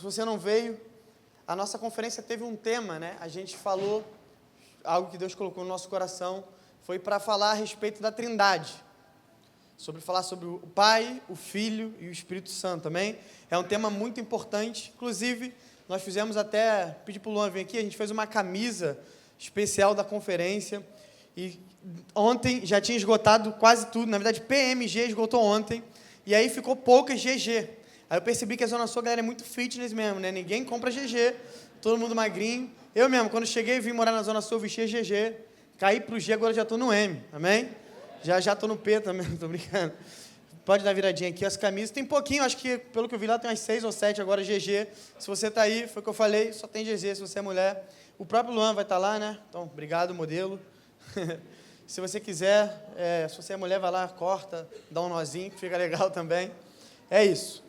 se você não veio, a nossa conferência teve um tema, né? A gente falou algo que Deus colocou no nosso coração, foi para falar a respeito da Trindade. Falar sobre o Pai, o Filho e o Espírito Santo, amém? É um tema muito importante, inclusive, nós fizemos até, pedi para o Luan vir aqui, a gente fez uma camisa especial da conferência, e ontem já tinha esgotado quase tudo, na verdade PMG esgotou ontem, e aí ficou poucas GG. Aí eu percebi que a Zona Sul, a galera, é muito fitness mesmo, né? Ninguém compra GG, todo mundo magrinho. Eu mesmo, quando cheguei e vim morar na Zona Sul, eu vestia GG, caí pro G, agora já estou no M, amém? Já estou no P também, estou brincando. Pode dar viradinha aqui, as camisas, tem pouquinho, acho que, pelo que eu vi lá, tem umas 6 ou 7 agora GG. Se você está aí, foi o que eu falei, só tem GG se você é mulher. O próprio Luan vai estar lá, né? Então, obrigado, modelo. Se você quiser, se você é mulher, vai lá, corta, dá um nozinho, que fica legal também. É isso.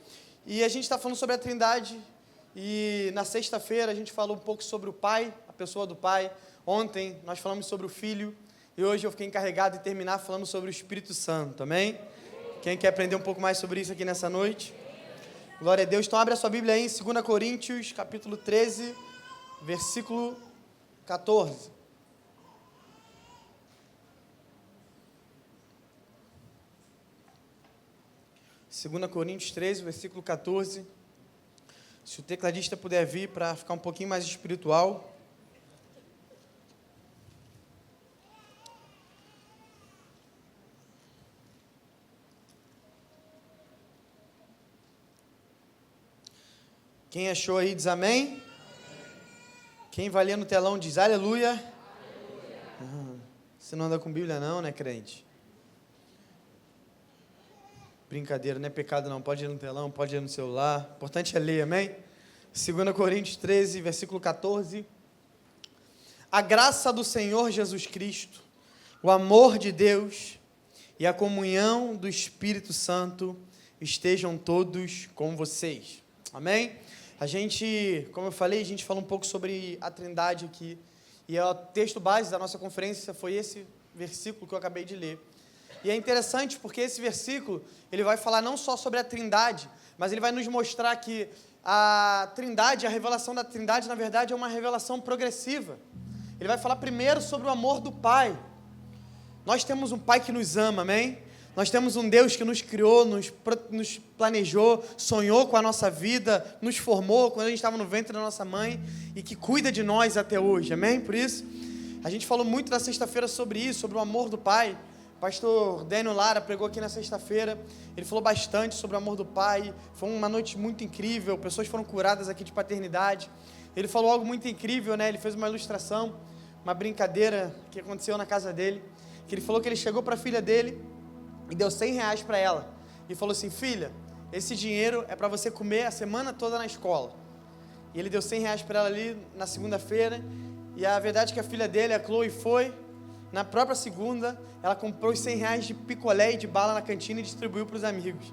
E a gente está falando sobre a Trindade, e na sexta-feira a gente falou um pouco sobre o Pai, a pessoa do Pai. Ontem nós falamos sobre o Filho, e hoje eu fiquei encarregado de terminar falando sobre o Espírito Santo, amém? Quem quer aprender um pouco mais sobre isso aqui nessa noite? Glória a Deus. Então abre a sua Bíblia aí em 2 Coríntios, capítulo 13, versículo 14. 2 Coríntios 13, versículo 14. Se o tecladista puder vir para ficar um pouquinho mais espiritual. Quem achou aí diz amém. Quem vai ler no telão diz aleluia. Você não anda com Bíblia não, né, crente? Brincadeira, não é pecado não, pode ir no telão, pode ir no celular, o importante é ler, amém? 2 Coríntios 13, versículo 14. A graça do Senhor Jesus Cristo, o amor de Deus e a comunhão do Espírito Santo estejam todos com vocês, amém? A gente, como eu falei, a gente falou um pouco sobre a Trindade aqui, e o texto base da nossa conferência foi esse versículo que eu acabei de ler. E é interessante porque esse versículo, ele vai falar não só sobre a Trindade, mas ele vai nos mostrar que a Trindade, a revelação da Trindade, na verdade, é uma revelação progressiva. Ele vai falar primeiro sobre o amor do Pai. Nós temos um Pai que nos ama, amém? Nós temos um Deus que nos criou, nos planejou, sonhou com a nossa vida, nos formou quando a gente estava no ventre da nossa mãe e que cuida de nós até hoje, amém? Por isso, a gente falou muito na sexta-feira sobre isso, sobre o amor do Pai. O pastor Daniel Lara pregou aqui na sexta-feira, ele falou bastante sobre o amor do Pai, foi uma noite muito incrível, pessoas foram curadas aqui de paternidade, ele falou algo muito incrível, né? Ele fez uma ilustração, uma brincadeira que aconteceu na casa dele, que ele falou que ele chegou para a filha dele e deu R$100 para ela, e falou assim, filha, esse dinheiro é para você comer a semana toda na escola, e ele deu R$100 para ela ali na segunda-feira, e a verdade é que a filha dele, a Chloe, foi. Na própria segunda, ela comprou os R$100 de picolé e de bala na cantina e distribuiu para os amigos.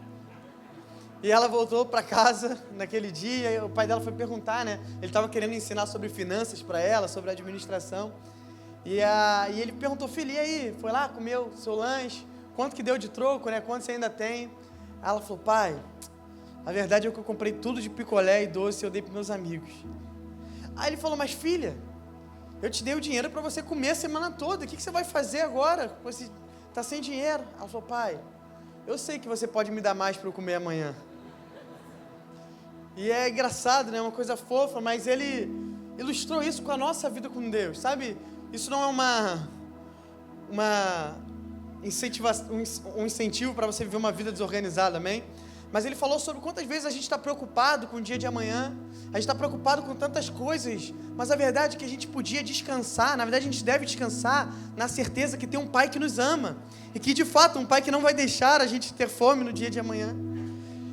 E ela voltou para casa naquele dia, e o pai dela foi perguntar, né? Ele estava querendo ensinar sobre finanças para ela, sobre administração. E ele perguntou, filha, e aí? Foi lá, comeu seu lanche? Quanto que deu de troco, né? Quanto você ainda tem? Aí ela falou, pai, a verdade é que eu comprei tudo de picolé e doce e eu dei para meus amigos. Aí ele falou, mas filha, eu te dei o dinheiro para você comer a semana toda. O que você vai fazer agora? Você está sem dinheiro. Ela falou, pai, eu sei que você pode me dar mais para eu comer amanhã. E é engraçado, né? Uma coisa fofa, mas ele ilustrou isso com a nossa vida com Deus, sabe? Isso não é um incentivo para você viver uma vida desorganizada, amém? Mas ele falou sobre quantas vezes a gente está preocupado com o dia de amanhã, a gente está preocupado com tantas coisas, mas a verdade é que a gente podia descansar, na verdade a gente deve descansar na certeza que tem um Pai que nos ama, e que de fato um Pai que não vai deixar a gente ter fome no dia de amanhã.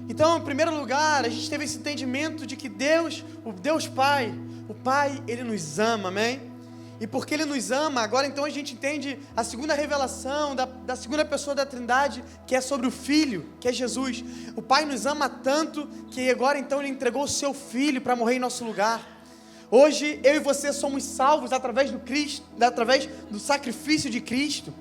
Então, em primeiro lugar, a gente teve esse entendimento de que Deus, o Deus Pai, o Pai, Ele nos ama, amém? E porque Ele nos ama, agora então a gente entende a segunda revelação da segunda pessoa da Trindade, que é sobre o Filho, que é Jesus. O Pai nos ama tanto que agora então Ele entregou o Seu Filho para morrer em nosso lugar. Hoje eu e você somos salvos através do sacrifício de Cristo.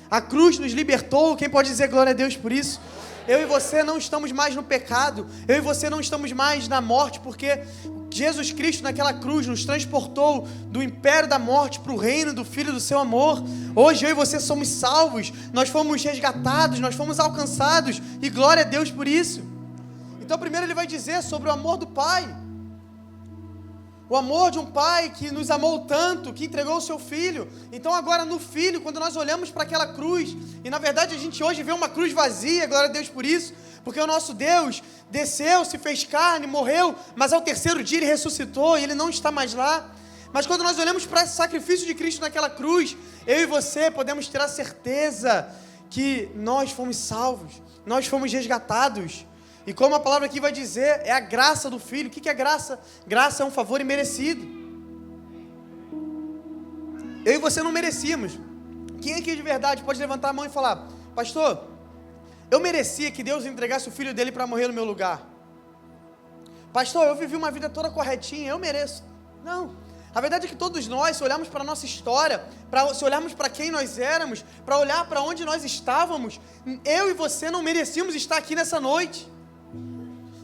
A cruz nos libertou, quem pode dizer glória a Deus por isso? Eu e você não estamos mais no pecado, eu e você não estamos mais na morte, porque Jesus Cristo naquela cruz nos transportou do império da morte para o reino do Filho do seu amor. Hoje eu e você somos salvos, nós fomos resgatados, nós fomos alcançados, e glória a Deus por isso. Então primeiro ele vai dizer sobre o amor do Pai, o amor de um Pai que nos amou tanto, que entregou o seu Filho. Então agora no Filho, quando nós olhamos para aquela cruz, e na verdade a gente hoje vê uma cruz vazia, glória a Deus por isso, porque o nosso Deus desceu, se fez carne, morreu, mas ao terceiro dia Ele ressuscitou e Ele não está mais lá. Mas quando nós olhamos para esse sacrifício de Cristo naquela cruz, eu e você podemos ter a certeza que nós fomos salvos, nós fomos resgatados. E como a palavra aqui vai dizer, é a graça do Filho. O que é graça? Graça é um favor imerecido. Eu e você não merecíamos. Quem aqui de verdade pode levantar a mão e falar: pastor, eu merecia que Deus entregasse o Filho dele para morrer no meu lugar? Pastor, eu vivi uma vida toda corretinha, eu mereço. Não. A verdade é que todos nós, se olharmos para a nossa história, se olharmos para quem nós éramos, para olhar para onde nós estávamos, eu e você não merecíamos estar aqui nessa noite.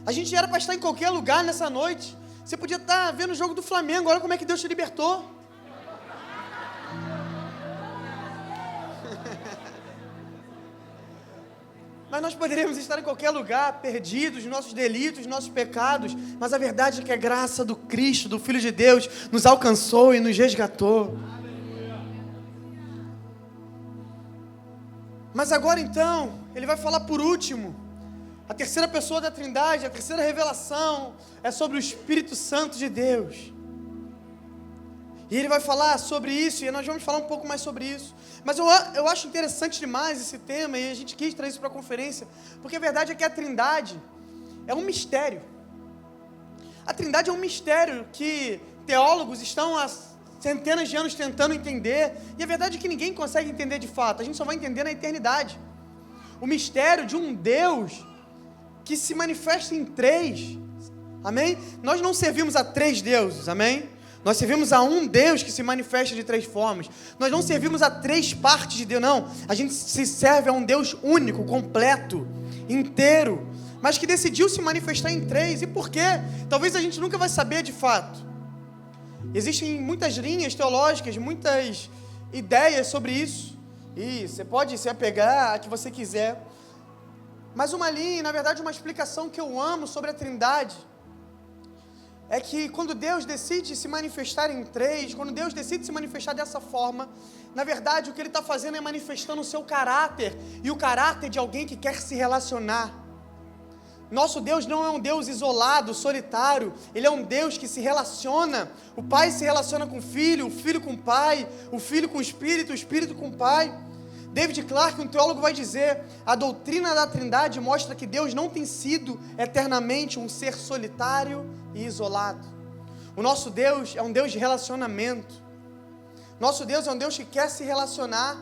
A gente era para estar em qualquer lugar nessa noite. Você podia estar vendo o jogo do Flamengo, olha como é que Deus te libertou. Mas nós poderíamos estar em qualquer lugar, perdidos, nossos delitos, nossos pecados, mas a verdade é que a graça do Cristo, do Filho de Deus, nos alcançou e nos resgatou. Mas agora então, ele vai falar por último, a terceira pessoa da Trindade, a terceira revelação, é sobre o Espírito Santo de Deus. E ele vai falar sobre isso, e nós vamos falar um pouco mais sobre isso. Mas eu acho interessante demais esse tema, e a gente quis trazer isso para a conferência, porque a verdade é que a Trindade é um mistério. A Trindade é um mistério que teólogos estão há centenas de anos tentando entender, e a verdade é que ninguém consegue entender de fato, a gente só vai entender na eternidade. O mistério de um Deus que se manifesta em três, amém? Nós não servimos a três deuses, amém? Nós servimos a um Deus que se manifesta de três formas. Nós não servimos a três partes de Deus, não. A gente se serve a um Deus único, completo, inteiro, mas que decidiu se manifestar em três. E por quê? Talvez a gente nunca vai saber de fato. Existem muitas linhas teológicas, muitas ideias sobre isso, e você pode se apegar a que você quiser. Mas uma linha, na verdade uma explicação que eu amo sobre a Trindade, é que quando Deus decide se manifestar em três, quando Deus decide se manifestar dessa forma, na verdade o que Ele está fazendo é manifestando o seu caráter, e o caráter de alguém que quer se relacionar. Nosso Deus não é um Deus isolado, solitário, Ele é um Deus que se relaciona. O Pai se relaciona com o Filho com o Pai, o Filho com o Espírito com o Pai. David Clark, um teólogo, vai dizer: a doutrina da Trindade mostra que Deus não tem sido eternamente um ser solitário e isolado. O nosso Deus é um Deus de relacionamento. Nosso Deus é um Deus que quer se relacionar.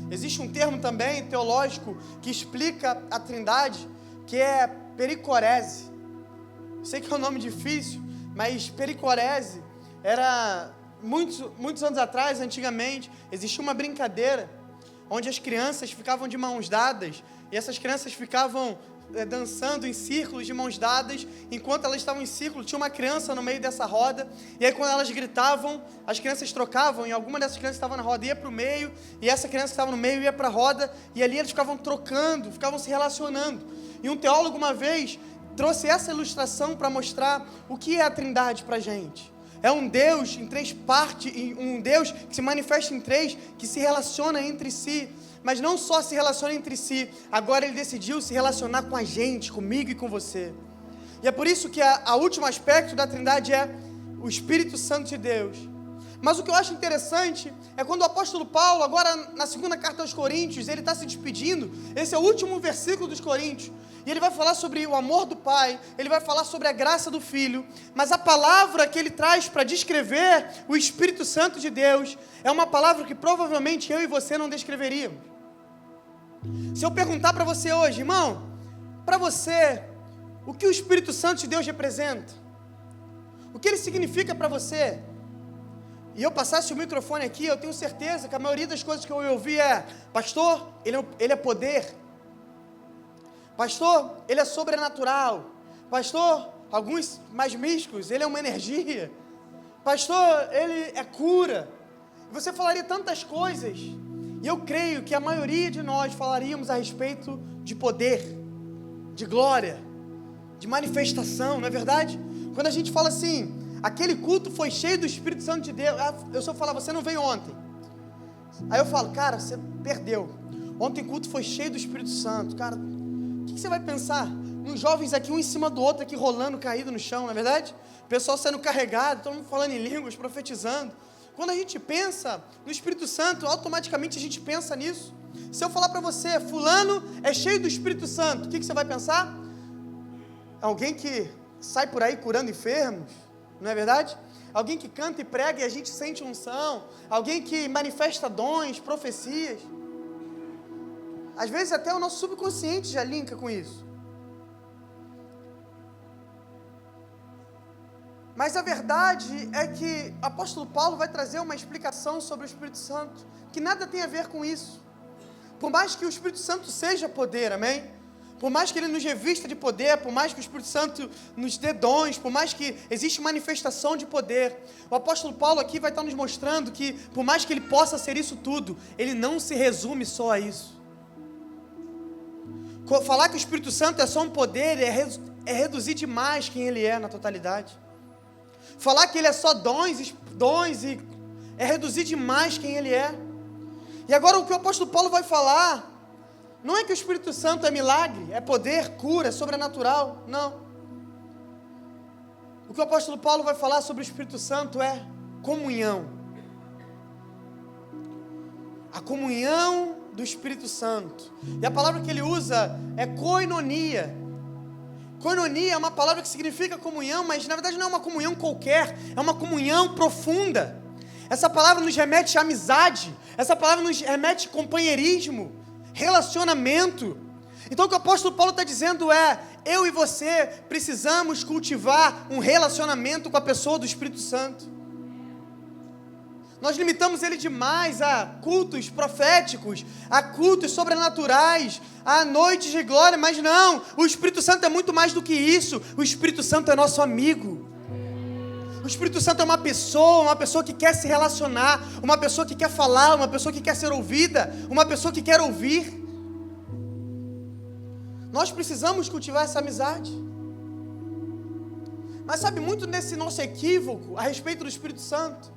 Existe um termo também teológico que explica a Trindade, que é pericorese. Sei que é um nome difícil, mas pericorese era, muitos anos atrás, antigamente, existia uma brincadeira onde as crianças ficavam de mãos dadas, e essas crianças ficavam dançando em círculos de mãos dadas. Enquanto elas estavam em círculo, tinha uma criança no meio dessa roda, e aí quando elas gritavam, as crianças trocavam, e alguma dessas crianças que estava na roda ia para o meio, e essa criança que estava no meio ia para a roda, e ali eles ficavam trocando, ficavam se relacionando. E um teólogo uma vez trouxe essa ilustração para mostrar o que é a Trindade para a gente. É um Deus em três partes, um Deus que se manifesta em três, que se relaciona entre si, mas não só se relaciona entre si, agora Ele decidiu se relacionar com a gente, comigo e com você. E é por isso que o último aspecto da Trindade é o Espírito Santo de Deus. Mas o que eu acho interessante é quando o apóstolo Paulo, agora na segunda carta aos Coríntios, ele está se despedindo. Esse é o último versículo dos Coríntios, e ele vai falar sobre o amor do Pai, ele vai falar sobre a graça do Filho, mas a palavra que ele traz para descrever o Espírito Santo de Deus é uma palavra que provavelmente eu e você não descreveríamos. Se eu perguntar para você hoje, irmão, para você, o que o Espírito Santo de Deus representa? O que ele significa para você? E eu passasse o microfone aqui, eu tenho certeza que a maioria das coisas que eu ouvi é: pastor, ele é poder. Pastor, ele é sobrenatural. Pastor, alguns mais místicos, ele é uma energia. Pastor, ele é cura. Você falaria tantas coisas. E eu creio que a maioria de nós falaríamos a respeito de poder, de glória, de manifestação, não é verdade? Quando a gente fala assim, aquele culto foi cheio do Espírito Santo de Deus. Eu só falo, você não veio ontem. Aí eu falo, cara, você perdeu. Ontem o culto foi cheio do Espírito Santo. Cara, o que você vai pensar? Uns jovens aqui, um em cima do outro, aqui rolando, caído no chão, não é verdade? O pessoal sendo carregado, todo mundo falando em línguas, profetizando. Quando a gente pensa no Espírito Santo, automaticamente a gente pensa nisso. Se eu falar para você, fulano é cheio do Espírito Santo, o que você vai pensar? Alguém que sai por aí curando enfermos, não é verdade? Alguém que canta e prega e a gente sente unção. Alguém que manifesta dons, profecias. Às vezes até o nosso subconsciente já linka com isso. Mas a verdade é que o apóstolo Paulo vai trazer uma explicação sobre o Espírito Santo, que nada tem a ver com isso. Por mais que o Espírito Santo seja poder, amém? Por mais que ele nos revista de poder, por mais que o Espírito Santo nos dê dons, por mais que existe manifestação de poder, o apóstolo Paulo aqui vai estar nos mostrando que, por mais que ele possa ser isso tudo, ele não se resume só a isso. Falar que o Espírito Santo é só um poder é reduzir demais quem ele é na totalidade. Falar que ele é só dons e é reduzir demais quem ele é. E agora o que o apóstolo Paulo vai falar, não é que o Espírito Santo é milagre, é poder, cura, é sobrenatural, não. O que o apóstolo Paulo vai falar sobre o Espírito Santo é comunhão. A comunhão do Espírito Santo. E a palavra que ele usa é koinonia. Koinonia é uma palavra que significa comunhão, mas na verdade não é uma comunhão qualquer, é uma comunhão profunda. Essa palavra nos remete à amizade, essa palavra nos remete a companheirismo, relacionamento. Então o que o apóstolo Paulo está dizendo é, eu e você precisamos cultivar um relacionamento com a pessoa do Espírito Santo. Nós limitamos ele demais a cultos proféticos, a cultos sobrenaturais, a noites de glória, mas não, o Espírito Santo é muito mais do que isso. O Espírito Santo é nosso amigo. O Espírito Santo é uma pessoa que quer se relacionar, uma pessoa que quer falar, uma pessoa que quer ser ouvida, uma pessoa que quer ouvir. Nós precisamos cultivar essa amizade. Mas sabe, muito desse nosso equívoco a respeito do Espírito Santo,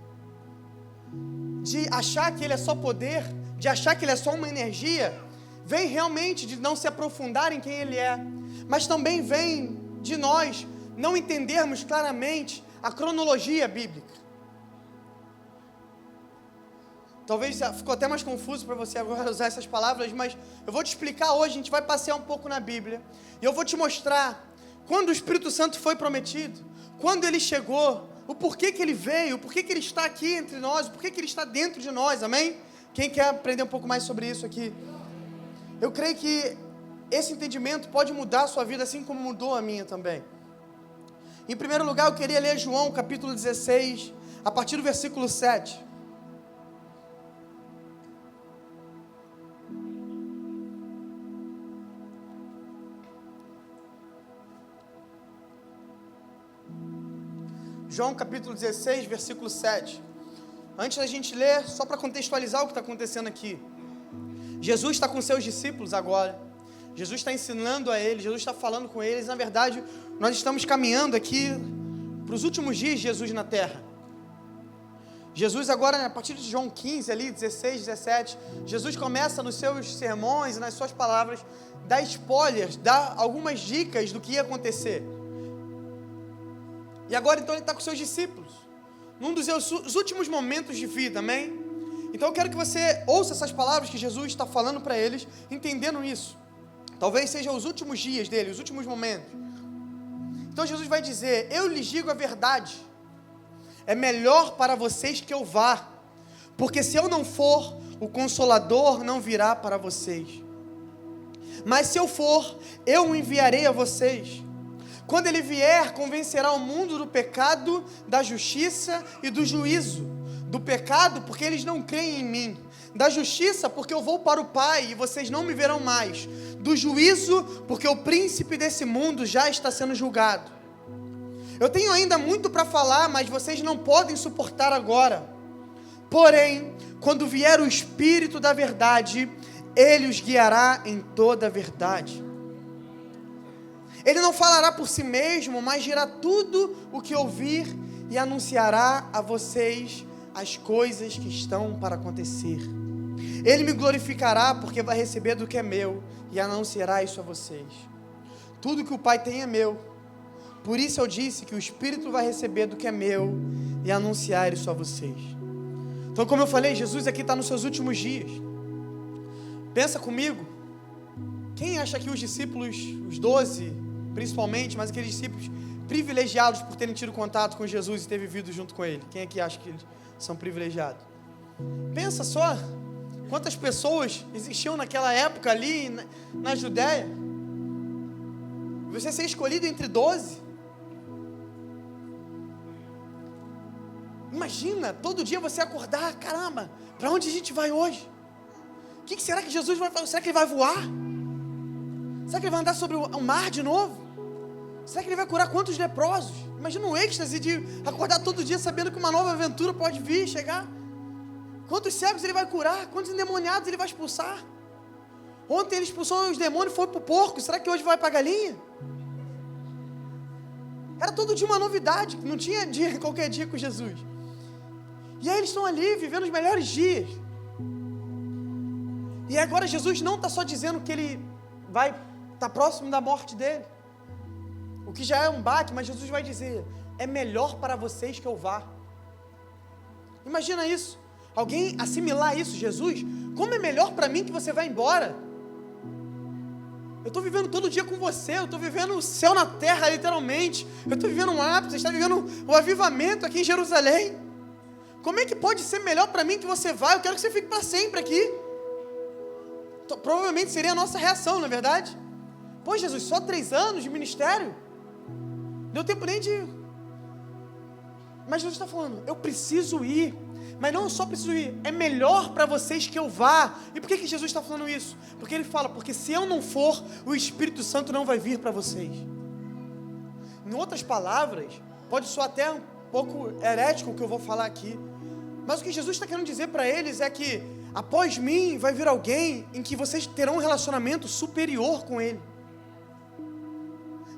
de achar que ele é só poder, de achar que ele é só uma energia, vem realmente de não se aprofundar em quem ele é, mas também vem de nós não entendermos claramente a cronologia bíblica. Talvez ficou até mais confuso para você agora usar essas palavras, mas eu vou te explicar hoje, a gente vai passear um pouco na Bíblia, e eu vou te mostrar quando o Espírito Santo foi prometido, quando ele chegou, o porquê que ele veio, o porquê que ele está aqui entre nós, o porquê que ele está dentro de nós, amém? Quem quer aprender um pouco mais sobre isso aqui? Eu creio que esse entendimento pode mudar a sua vida, assim como mudou a minha também. Em primeiro lugar, eu queria ler João, capítulo 16, a partir do versículo 7. João capítulo 16, versículo 7. Antes da gente ler, só para contextualizar o que está acontecendo aqui. Jesus está com seus discípulos agora. Jesus está ensinando a eles, Jesus está falando com eles. Na verdade, nós estamos caminhando aqui para os últimos dias de Jesus na terra. Jesus agora, a partir de João 15, ali, 16, 17, Jesus começa nos seus sermões e nas suas palavras, dar spoilers, dar algumas dicas do que ia acontecer. E agora então ele está com seus discípulos, num dos seus últimos momentos de vida, amém? Então eu quero que você ouça essas palavras que Jesus está falando para eles, entendendo isso. Talvez sejam os últimos dias dele, os últimos momentos. Então Jesus vai dizer, eu lhes digo a verdade, é melhor para vocês que eu vá, porque se eu não for, o Consolador não virá para vocês. Mas se eu for, eu o enviarei a vocês. Quando ele vier, convencerá o mundo do pecado, da justiça e do juízo. Do pecado, porque eles não creem em mim. Da justiça, porque eu vou para o Pai e vocês não me verão mais. Do juízo, porque o príncipe desse mundo já está sendo julgado. Eu tenho ainda muito para falar, mas vocês não podem suportar agora. Porém, quando vier o Espírito da verdade, Ele os guiará em toda a verdade. Ele não falará por si mesmo, mas dirá tudo o que ouvir e anunciará a vocês as coisas que estão para acontecer. Ele me glorificará, porque vai receber do que é meu e anunciará isso a vocês. Tudo que o Pai tem é meu. Por isso eu disse que o Espírito vai receber do que é meu e anunciar isso a vocês. Então, como eu falei, Jesus aqui está nos seus últimos dias. Pensa comigo. Quem acha que os discípulos, os 12 principalmente, mas aqueles discípulos privilegiados por terem tido contato com Jesus e ter vivido junto com Ele, quem aqui acha que eles são privilegiados? Pensa só quantas pessoas existiam naquela época ali na Judéia. Você ser escolhido entre 12. Imagina, todo dia você acordar, caramba, para onde a gente vai hoje? O que será que Jesus vai fazer? Será que Ele vai voar? Será que Ele vai andar sobre o mar de novo? Será que Ele vai curar quantos leprosos? Imagina o êxtase de acordar todo dia sabendo que uma nova aventura pode vir, chegar. Quantos cegos Ele vai curar? Quantos endemoniados Ele vai expulsar? Ontem Ele expulsou os demônios e foi para o porco. Será que hoje vai para a galinha? Era todo dia uma novidade. Não tinha dia, qualquer dia com Jesus. E aí eles estão ali vivendo os melhores dias. E agora Jesus não está só dizendo que Ele vai estar próximo da morte dele, o que já é um baque, mas Jesus vai dizer: é melhor para vocês que eu vá. Imagina isso, alguém assimilar isso. Jesus, como é melhor para mim que você vá embora? Eu estou vivendo todo dia com você, eu estou vivendo o céu na terra, literalmente. Eu estou vivendo um ápice, você está vivendo o avivamento aqui em Jerusalém. Como é que pode ser melhor para mim que você vá? Eu quero que você fique para sempre aqui. Provavelmente seria a nossa reação, não é verdade? Pô, Jesus, só 3 anos de ministério? Deu tempo nem de... Mas Jesus está falando, eu preciso ir. Mas não só preciso ir, é melhor para vocês que eu vá. E por que Jesus está falando isso? Porque Ele fala, porque se eu não for, o Espírito Santo não vai vir para vocês. Em outras palavras, pode soar até um pouco herético o que eu vou falar aqui, mas o que Jesus está querendo dizer para eles é que após mim vai vir alguém em que vocês terão um relacionamento superior com Ele.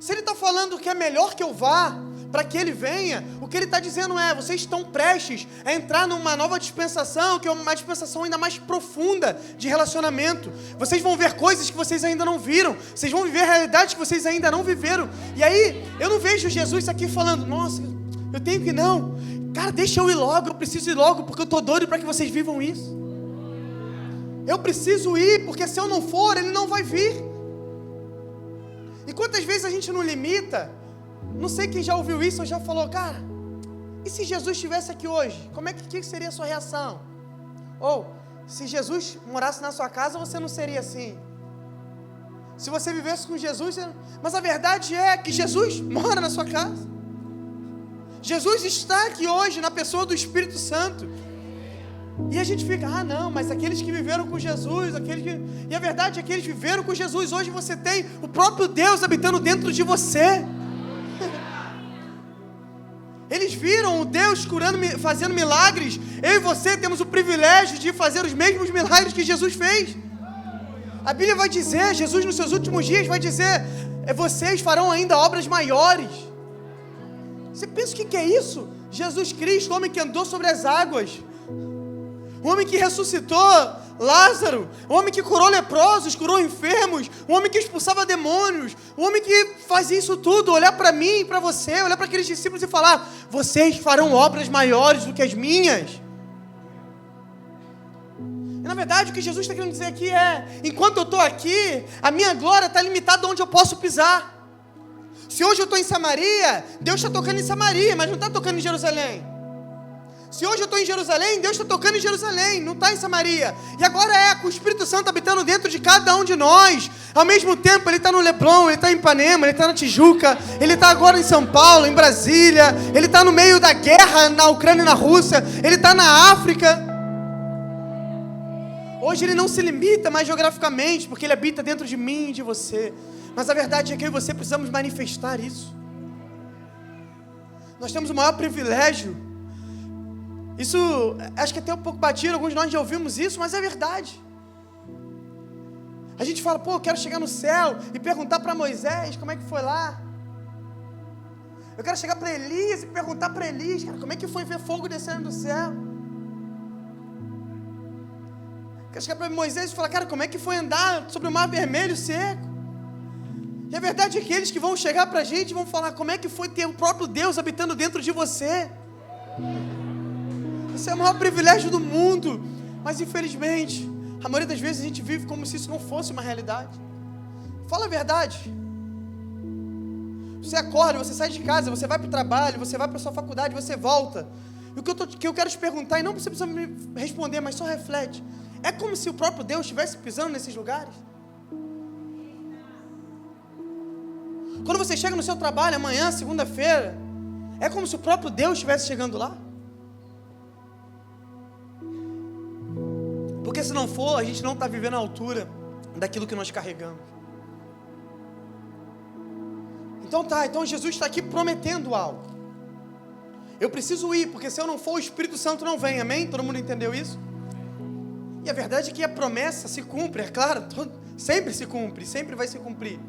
Se Ele está falando que é melhor que eu vá, para que Ele venha, o que Ele está dizendo é, vocês estão prestes a entrar numa nova dispensação, que é uma dispensação ainda mais profunda de relacionamento. Vocês vão ver coisas que vocês ainda não viram, vocês vão viver realidades que vocês ainda não viveram. E aí, eu não vejo Jesus aqui falando, nossa, eu tenho que ir, não. Cara, deixa eu ir logo, eu preciso ir logo, porque eu estou doido para que vocês vivam isso. Eu preciso ir, porque se eu não for, Ele não vai vir. E quantas vezes a gente não limita? Não sei quem já ouviu isso ou já falou, cara, e se Jesus estivesse aqui hoje? Como é que seria a sua reação? Ou, se Jesus morasse na sua casa, você não seria assim. Se você vivesse com Jesus, mas a verdade é que Jesus mora na sua casa. Jesus está aqui hoje na pessoa do Espírito Santo. E a gente fica, não, mas aqueles que viveram com Jesus, E a verdade é que eles viveram com Jesus. Hoje você tem o próprio Deus habitando dentro de você. Eles viram o Deus curando, fazendo milagres. Eu e você temos o privilégio de fazer os mesmos milagres que Jesus fez. A Bíblia vai dizer, Jesus nos seus últimos dias vai dizer, vocês farão ainda obras maiores. Você pensa o que é isso? Jesus Cristo, o homem que andou sobre as águas, o homem que ressuscitou Lázaro, o homem que curou leprosos, curou enfermos, o homem que expulsava demônios, o homem que fazia isso tudo, olhar para mim, para você, olhar para aqueles discípulos e falar, vocês farão obras maiores do que as minhas. E na verdade o que Jesus está querendo dizer aqui é, enquanto eu estou aqui, a minha glória está limitada onde eu posso pisar. Se hoje eu estou em Samaria, Deus está tocando em Samaria, mas não está tocando em Jerusalém. Se hoje eu estou em Jerusalém, Deus está tocando em Jerusalém, não está em Samaria. E agora com o Espírito Santo habitando dentro de cada um de nós. Ao mesmo tempo, Ele está no Leblon, Ele está em Ipanema, Ele está na Tijuca, Ele está agora em São Paulo, em Brasília, Ele está no meio da guerra na Ucrânia e na Rússia, Ele está na África. Hoje Ele não se limita mais geograficamente, porque Ele habita dentro de mim e de você. Mas a verdade é que eu e você precisamos manifestar isso. Nós temos o maior privilégio. Isso, acho que até um pouco batido, alguns de nós já ouvimos isso, mas é verdade. A gente fala, eu quero chegar no céu e perguntar para Moisés como é que foi lá. Eu quero chegar para Elias e perguntar para Elias, cara, como é que foi ver fogo descendo do céu. Eu quero chegar para Moisés e falar, cara, como é que foi andar sobre o mar vermelho seco. E a verdade é que eles que vão chegar para a gente vão falar, como é que foi ter o próprio Deus habitando dentro de você. Isso é o maior privilégio do mundo, mas infelizmente, a maioria das vezes a gente vive como se isso não fosse uma realidade. Fala a verdade. Você acorda, você sai de casa, você vai para o trabalho, você vai para a sua faculdade, você volta. E o que eu quero te perguntar, e não você precisa me responder, mas só reflete. É como se o próprio Deus estivesse pisando nesses lugares? Quando você chega no seu trabalho amanhã, segunda-feira, é como se o próprio Deus estivesse chegando lá? Porque se não for, a gente não está vivendo a altura daquilo que nós carregamos. Então Jesus está aqui prometendo algo. Eu preciso ir, porque se eu não for, o Espírito Santo não vem, amém? Todo mundo entendeu isso? E a verdade é que a promessa se cumpre, é claro, sempre se cumpre, sempre vai se cumprir.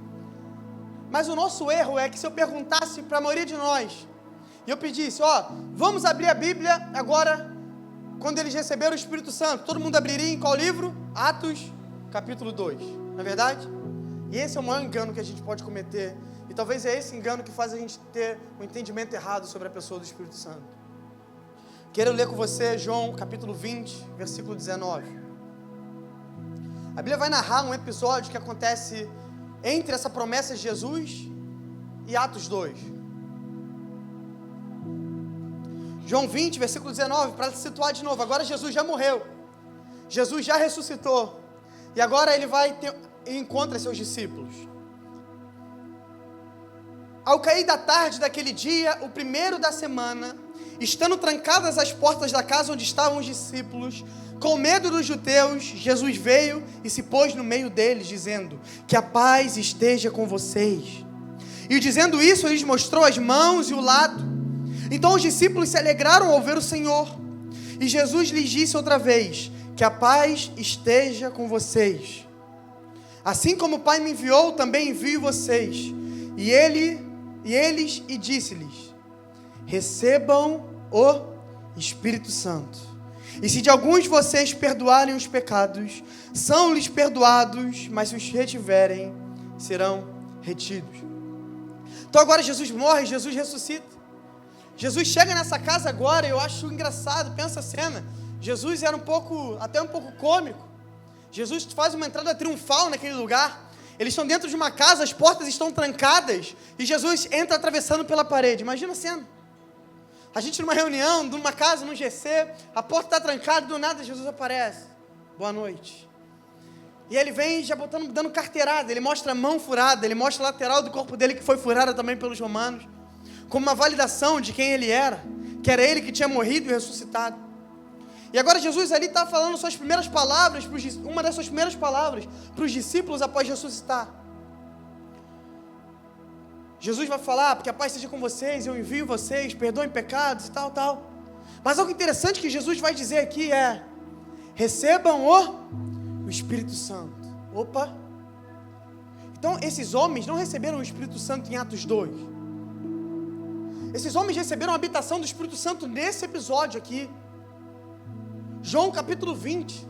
Mas o nosso erro é que se eu perguntasse para a maioria de nós, e eu pedisse, vamos abrir a Bíblia agora, quando eles receberam o Espírito Santo, todo mundo abriria em qual livro? Atos, capítulo 2, não é verdade? E esse é o maior engano que a gente pode cometer, e talvez é esse engano que faz a gente ter um entendimento errado sobre a pessoa do Espírito Santo. Quero ler com você João, capítulo 20, versículo 19. A Bíblia vai narrar um episódio que acontece entre essa promessa de Jesus e Atos 2. João 20, versículo 19, para se situar de novo. Agora Jesus já morreu. Jesus já ressuscitou. E agora ele encontra seus discípulos. Ao cair da tarde daquele dia, o primeiro da semana, estando trancadas as portas da casa onde estavam os discípulos, com medo dos judeus, Jesus veio e se pôs no meio deles, dizendo, que a paz esteja com vocês. E dizendo isso, ele lhes mostrou as mãos e o lado. Então os discípulos se alegraram ao ver o Senhor. E Jesus lhes disse outra vez, que a paz esteja com vocês. Assim como o Pai me enviou, também envio vocês. E eles disse-lhes, recebam o Espírito Santo. E se de alguns de vocês perdoarem os pecados, são-lhes perdoados, mas se os retiverem, serão retidos. Então agora Jesus morre, Jesus ressuscita. Jesus chega nessa casa agora, eu acho engraçado, pensa a cena. Jesus era até um pouco cômico. Jesus faz uma entrada triunfal naquele lugar. Eles estão dentro de uma casa, as portas estão trancadas, e Jesus entra atravessando pela parede. Imagina a cena. A gente numa reunião, numa casa, num GC, a porta está trancada, do nada Jesus aparece. Boa noite. E ele vem já dando carteirada, ele mostra a mão furada, ele mostra a lateral do corpo dele que foi furada também pelos romanos, como uma validação de quem ele era, que era ele que tinha morrido e ressuscitado. E agora Jesus ali está falando suas primeiras palavras, uma das suas primeiras palavras para os discípulos após ressuscitar. Jesus vai falar, porque a paz seja com vocês, eu envio vocês, perdoem pecados e tal. Mas algo interessante que Jesus vai dizer aqui é, recebam o Espírito Santo. Opa! Então esses homens não receberam o Espírito Santo em Atos 2. Esses homens receberam a habitação do Espírito Santo nesse episódio aqui. João capítulo 20.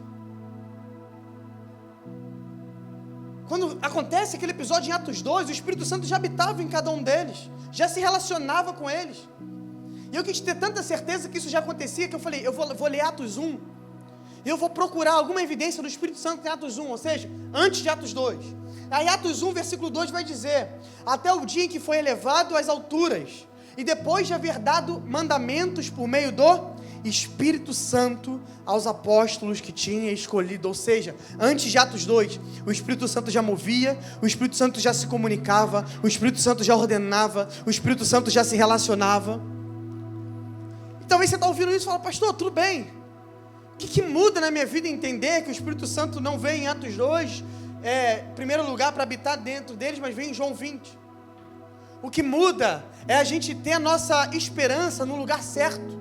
Quando acontece aquele episódio em Atos 2, o Espírito Santo já habitava em cada um deles, já se relacionava com eles. E eu quis ter tanta certeza que isso já acontecia, que eu falei, eu vou ler Atos 1, e eu vou procurar alguma evidência do Espírito Santo em Atos 1, ou seja, antes de Atos 2. Aí Atos 1, versículo 2 vai dizer, até o dia em que foi elevado às alturas, e depois de haver dado mandamentos por meio do Espírito Santo aos apóstolos que tinha escolhido. Ou seja, antes de Atos 2, o Espírito Santo já movia, o Espírito Santo já se comunicava, o Espírito Santo já ordenava, o Espírito Santo já se relacionava. E talvez você está ouvindo isso e fala: pastor, tudo bem, o que muda na minha vida entender que o Espírito Santo não veio em Atos 2, em primeiro lugar para habitar dentro deles, mas vem em João 20? O que muda é a gente ter a nossa esperança no lugar certo.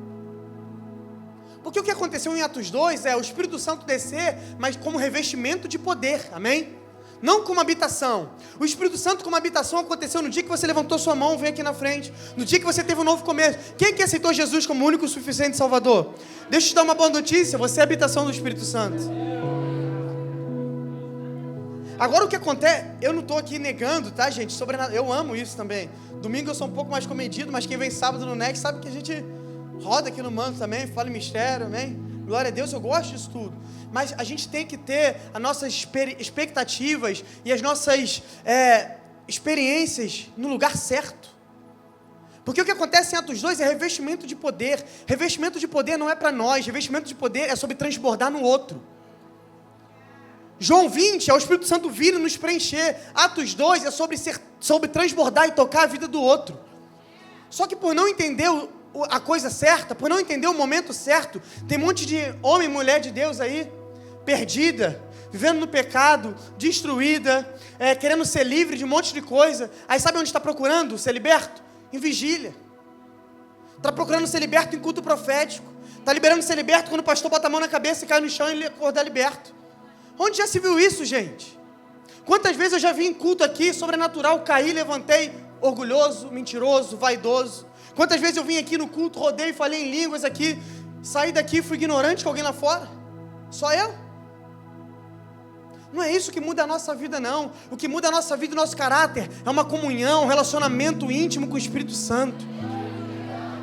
Porque o que aconteceu em Atos 2 é o Espírito Santo descer, mas como revestimento de poder, amém? Não como habitação. O Espírito Santo como habitação aconteceu no dia que você levantou sua mão, veio aqui na frente, no dia que você teve um novo começo. Quem que aceitou Jesus como único e suficiente Salvador? Deixa eu te dar uma boa notícia: você é a habitação do Espírito Santo. Agora o que acontece, eu não estou aqui negando, tá, gente? Eu amo isso também. Domingo eu sou um pouco mais comedido, mas quem vem sábado no NEC sabe que a gente roda aqui no manto também, fala em mistério, amém? Glória a Deus, eu gosto disso tudo. Mas a gente tem que ter as nossas expectativas e as nossas experiências no lugar certo. Porque o que acontece em Atos 2 é revestimento de poder. Revestimento de poder não é para nós, revestimento de poder é sobre transbordar no outro. João 20 é o Espírito Santo vir e nos preencher. Atos 2 é sobre transbordar e tocar a vida do outro. Só que por não entender a coisa certa, por não entender o momento certo, tem um monte de homem e mulher de Deus aí, perdida, vivendo no pecado, destruída, querendo ser livre de um monte de coisa. Aí sabe onde está procurando ser liberto? Em vigília. Está procurando ser liberto em culto profético. Está liberando ser liberto quando o pastor bota a mão na cabeça e cai no chão e ele acordar liberto. Onde já se viu isso, gente? Quantas vezes eu já vi em culto aqui, sobrenatural, caí, levantei, orgulhoso, mentiroso, vaidoso. Quantas vezes eu vim aqui no culto, rodei, falei em línguas aqui, saí daqui, fui ignorante com alguém lá fora? Só eu? Não é isso que muda a nossa vida, não. O que muda a nossa vida e o nosso caráter é uma comunhão, um relacionamento íntimo com o Espírito Santo.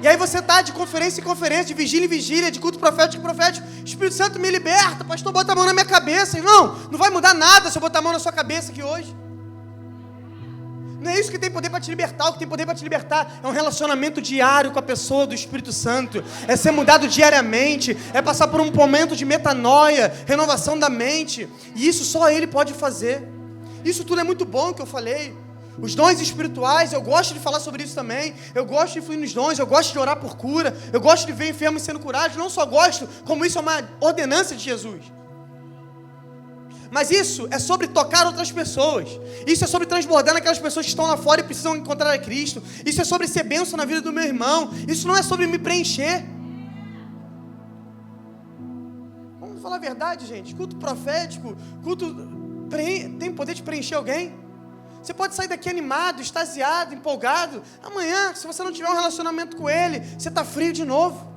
E aí você está de conferência em conferência, de vigília em vigília, de culto profético em profético. Espírito Santo me liberta, pastor, bota a mão na minha cabeça. Irmão, não vai mudar nada se eu botar a mão na sua cabeça aqui hoje. Não é isso que tem poder para te libertar. O que tem poder para te libertar é um relacionamento diário com a pessoa do Espírito Santo. É ser mudado diariamente, é passar por um momento de metanoia, renovação da mente. E isso só Ele pode fazer. Isso tudo é muito bom que eu falei. Os dons espirituais, eu gosto de falar sobre isso também. Eu gosto de fluir nos dons, eu gosto de orar por cura, eu gosto de ver enfermos sendo curados. Não só gosto, como isso é uma ordenança de Jesus. Mas isso é sobre tocar outras pessoas. Isso é sobre transbordar naquelas pessoas que estão lá fora e precisam encontrar a Cristo. Isso é sobre ser bênção na vida do meu irmão. Isso não é sobre me preencher. Vamos falar a verdade, gente. Culto profético, tem poder de preencher alguém? Você pode sair daqui animado, extasiado, empolgado. Amanhã, se você não tiver um relacionamento com Ele, você está frio de novo.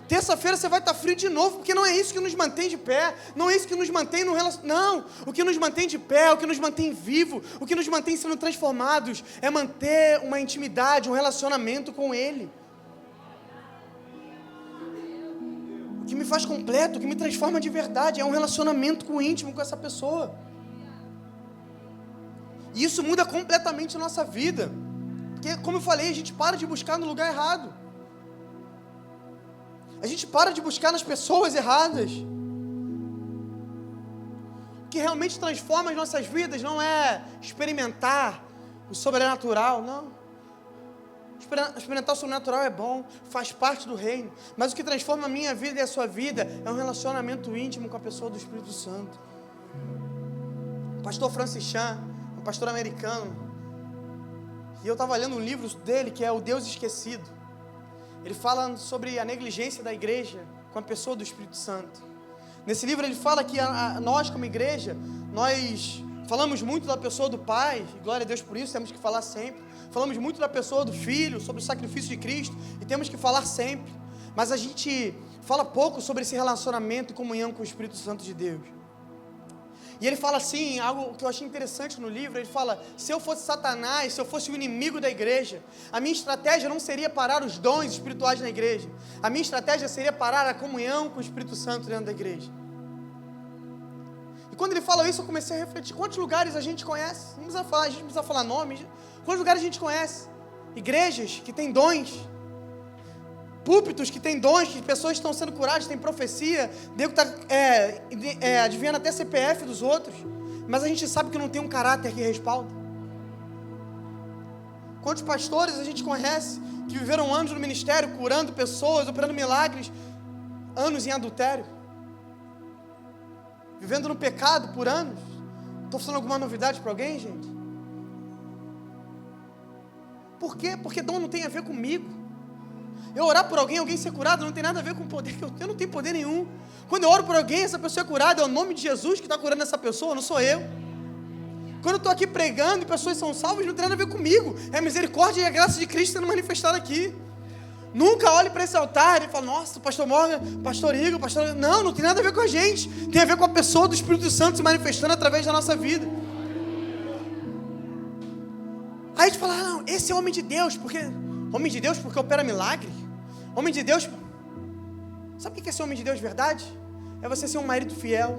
Terça-feira você vai estar frio de novo, porque não é isso que nos mantém de pé. Não é isso que nos mantém no relacionamento. Não, o que nos mantém de pé, o que nos mantém vivo, o que nos mantém sendo transformados, é manter uma intimidade, um relacionamento com Ele. O que me faz completo, o que me transforma de verdade, é um relacionamento íntimo com essa pessoa. E isso muda completamente a nossa vida. Porque, como eu falei, a gente para de buscar no lugar errado. A gente para de buscar nas pessoas erradas. O que realmente transforma as nossas vidas não é experimentar o sobrenatural, não. Experimentar o sobrenatural é bom, faz parte do reino. Mas o que transforma a minha vida e a sua vida é um relacionamento íntimo com a pessoa do Espírito Santo. O pastor Francis Chan, um pastor americano, e eu estava lendo um livro dele que é O Deus Esquecido. Ele fala sobre a negligência da igreja com a pessoa do Espírito Santo. Nesse livro ele fala que nós como igreja, nós falamos muito da pessoa do Pai, e glória a Deus por isso, temos que falar sempre. Falamos muito da pessoa do Filho, sobre o sacrifício de Cristo, e temos que falar sempre. Mas a gente fala pouco sobre esse relacionamento e comunhão com o Espírito Santo de Deus. E ele fala assim, algo que eu achei interessante no livro, ele fala: se eu fosse Satanás, se eu fosse o inimigo da igreja, a minha estratégia não seria parar os dons espirituais na igreja, a minha estratégia seria parar a comunhão com o Espírito Santo dentro da igreja. E quando ele fala isso, eu comecei a refletir: quantos lugares a gente conhece? Não precisa falar, a gente não precisa falar nomes. Quantos lugares a gente conhece? Igrejas que têm dons, púlpitos que tem dons, que pessoas estão sendo curadas, tem profecia, Deus está adivinhando até CPF dos outros, mas a gente sabe que não tem um caráter que respalda. Quantos pastores a gente conhece que viveram anos no ministério, curando pessoas, operando milagres, anos em adultério, vivendo no pecado por anos? Estou falando alguma novidade para alguém, gente? Por quê? Porque dom não tem a ver comigo. Eu orar por alguém ser curado, não tem nada a ver com o poder que eu não tenho poder nenhum. Quando eu oro por alguém, essa pessoa é curada, é o nome de Jesus que está curando essa pessoa, não sou eu. Quando eu estou aqui pregando e pessoas são salvas, não tem nada a ver comigo. É a misericórdia e a graça de Cristo sendo manifestada aqui. Nunca olhe para esse altar e fale, nossa, pastor Morgan, pastor Igor, pastor... Não tem nada a ver com a gente. Tem a ver com a pessoa do Espírito Santo se manifestando através da nossa vida. Aí a gente fala, não, esse é homem de Deus, porque... Homem de Deus porque opera milagre? Homem de Deus... Sabe o que é ser homem de Deus de verdade? É você ser um marido fiel,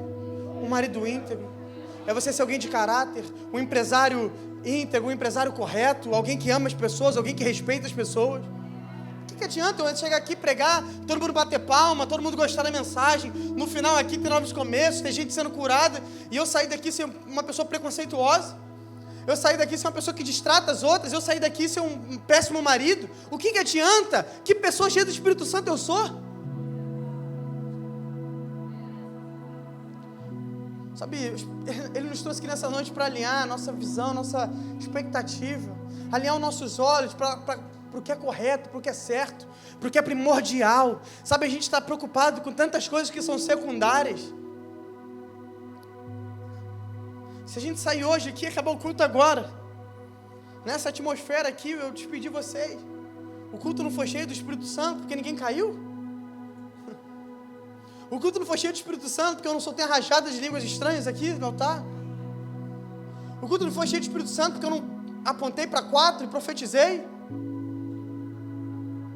um marido íntegro. É você ser alguém de caráter, um empresário íntegro, um empresário correto, alguém que ama as pessoas, alguém que respeita as pessoas. O que adianta eu chegar aqui, pregar, todo mundo bater palma, todo mundo gostar da mensagem, no final aqui ter novos começos, ter gente sendo curada, e eu sair daqui ser uma pessoa preconceituosa? Eu sair daqui ser uma pessoa que distrata as outras? Eu sair daqui ser um péssimo marido? O que adianta? Que pessoa cheia do Espírito Santo eu sou? Sabe, Ele nos trouxe aqui nessa noite para alinhar a nossa visão, a nossa expectativa, alinhar os nossos olhos para o que é correto, para o que é certo, para o que é primordial. Sabe, a gente está preocupado com tantas coisas que são secundárias. Se a gente sair hoje aqui, acabar o culto agora, nessa atmosfera aqui, eu despedi vocês. O culto não foi cheio do Espírito Santo porque ninguém caiu? O culto não foi cheio do Espírito Santo porque eu não soltei a rajada de línguas estranhas aqui no altar? O culto não foi cheio do Espírito Santo porque eu não apontei para 4 e profetizei?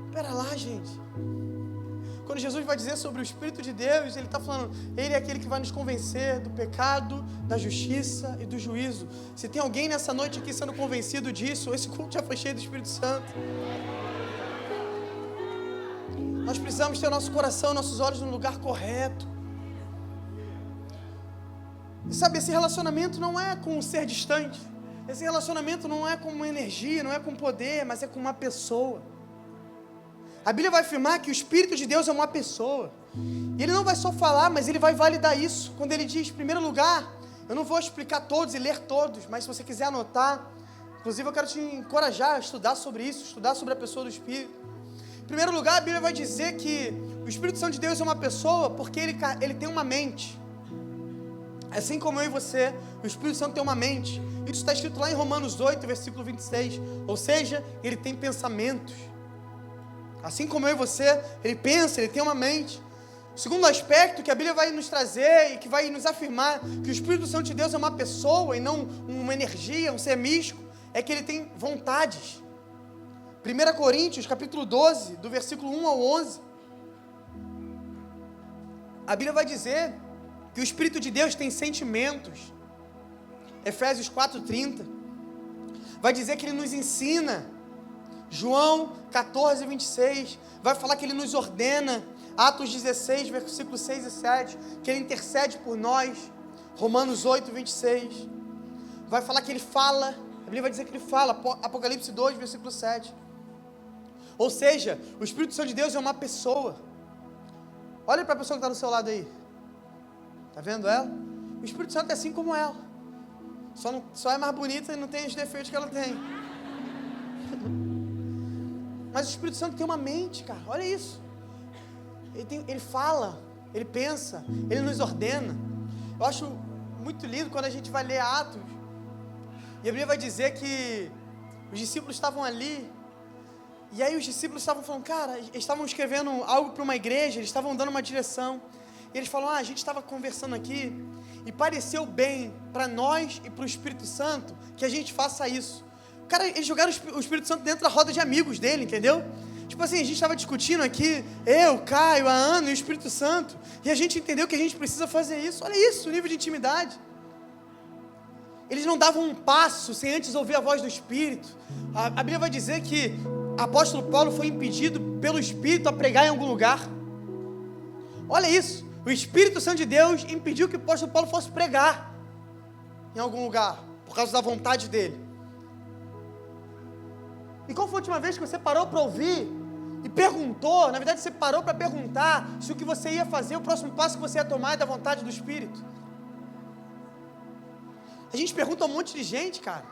Espera lá, gente. Quando Jesus vai dizer sobre o Espírito de Deus, Ele está falando, Ele é aquele que vai nos convencer do pecado, da justiça e do juízo. Se tem alguém nessa noite aqui sendo convencido disso, esse culto já foi cheio do Espírito Santo. Nós precisamos ter o nosso coração, nossos olhos no lugar correto. E sabe, esse relacionamento não é com um ser distante. Esse relacionamento não é com uma energia, não é com poder, mas é com uma pessoa. A Bíblia vai afirmar que o Espírito de Deus é uma pessoa. E Ele não vai só falar, mas Ele vai validar isso. Quando Ele diz, em primeiro lugar, eu não vou explicar todos e ler todos, mas se você quiser anotar, inclusive eu quero te encorajar a estudar sobre isso, estudar sobre a pessoa do Espírito. Em primeiro lugar, a Bíblia vai dizer que o Espírito Santo de Deus é uma pessoa porque ele tem uma mente. Assim como eu e você, o Espírito Santo tem uma mente. Isso está escrito lá em Romanos 8, versículo 26. Ou seja, ele tem pensamentos. Assim como eu e você, ele pensa, ele tem uma mente. O segundo aspecto que a Bíblia vai nos trazer e que vai nos afirmar que o Espírito Santo de Deus é uma pessoa e não uma energia, um ser místico, é que ele tem vontades. 1 Coríntios, capítulo 12, do versículo 1 ao 11. A Bíblia vai dizer que o Espírito de Deus tem sentimentos. Efésios 4:30. Vai dizer que ele nos ensina. João 14, 26. Vai falar que ele nos ordena. Atos 16, versículos 6 e 7. Que ele intercede por nós. Romanos 8, 26. Vai falar que ele fala. A Bíblia vai dizer que ele fala. Apocalipse 2, versículo 7. Ou seja, o Espírito Santo de Deus é uma pessoa. Olha para a pessoa que está do seu lado aí. Está vendo ela? O Espírito Santo é assim como ela. Só é mais bonita e não tem os defeitos que ela tem. Mas o Espírito Santo tem uma mente, cara. Olha isso. Ele fala, ele pensa, ele nos ordena. Eu acho muito lindo quando a gente vai ler Atos. E a Bíblia vai dizer que os discípulos estavam ali. E aí os discípulos estavam falando, cara, eles estavam escrevendo algo para uma igreja, eles estavam dando uma direção. E eles falam, a gente estava conversando aqui e pareceu bem para nós e para o Espírito Santo que a gente faça isso. Cara, eles jogaram o Espírito Santo dentro da roda de amigos dele, entendeu? Tipo assim, a gente estava discutindo aqui, eu, Caio, a Ana e o Espírito Santo, e a gente entendeu que a gente precisa fazer isso. Olha isso, o nível de intimidade. Eles não davam um passo sem antes ouvir a voz do Espírito. A Bíblia vai dizer que o apóstolo Paulo foi impedido pelo Espírito a pregar em algum lugar. Olha isso, o Espírito Santo de Deus impediu que o apóstolo Paulo fosse pregar em algum lugar, por causa da vontade dele. E qual foi a última vez que você parou para ouvir e perguntou, na verdade você parou para perguntar se o que você ia fazer, o próximo passo que você ia tomar é da vontade do Espírito? A gente pergunta a um monte de gente, cara.